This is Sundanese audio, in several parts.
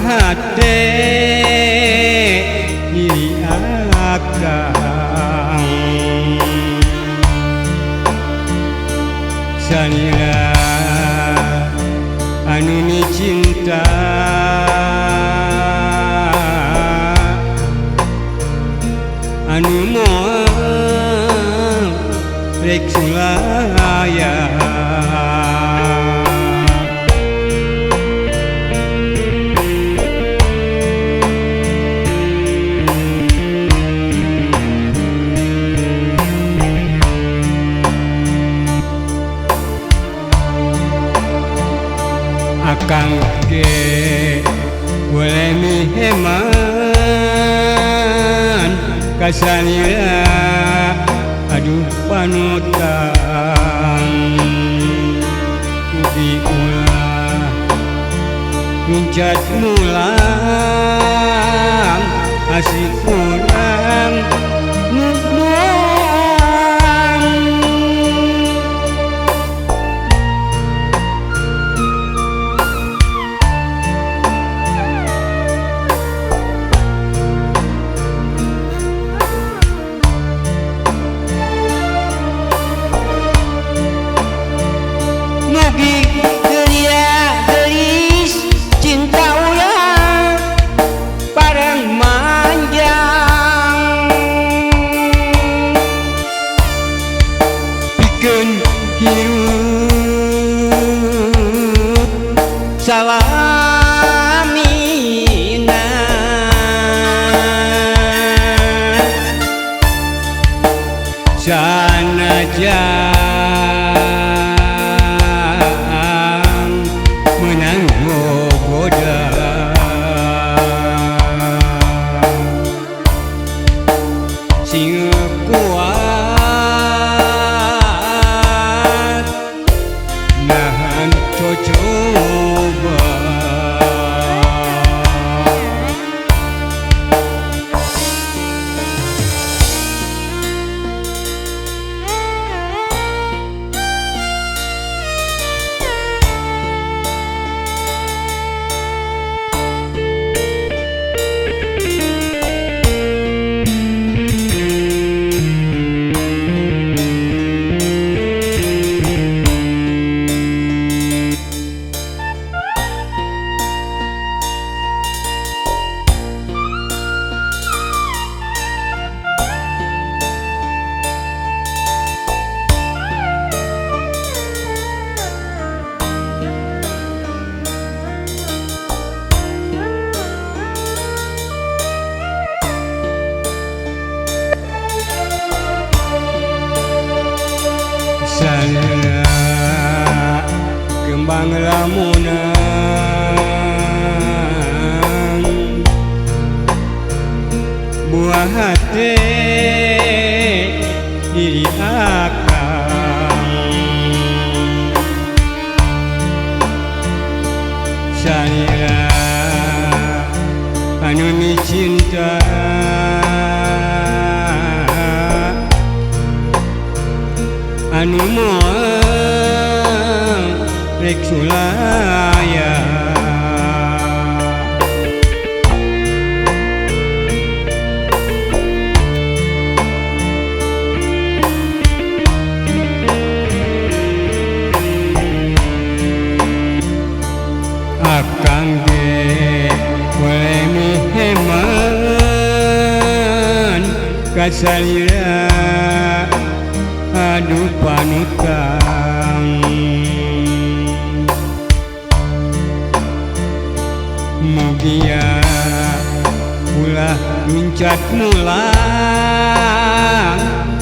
hate diri akang sanira anu ni cinta anu moal rek sulaya akang ge boleh miheman kasanira aduh panutan ubi ulah mincat mulang asik kurang nuduang mugi geria geris cinta urang bareng manjang pikeun hirup salamina sanajan menang goda sing kuat nahan coba sanira kembang lamunan buah hati diri akang sanira anu ni cinta anu moal rek sulaya akang ge boleh miheman kasalira aduh panutan mugia ulah mincat mulang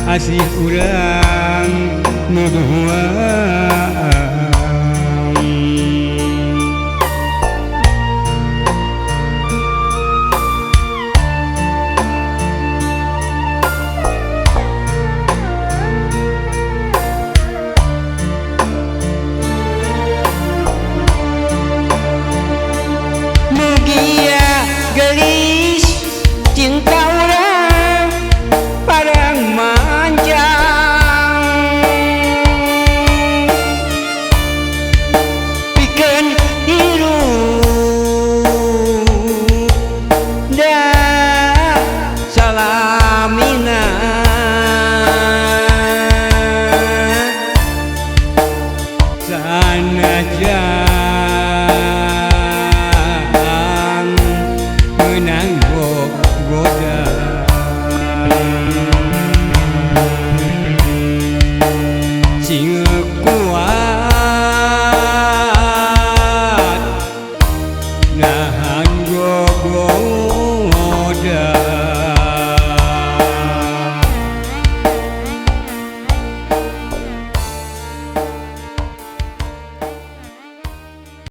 asih kurang nuduhan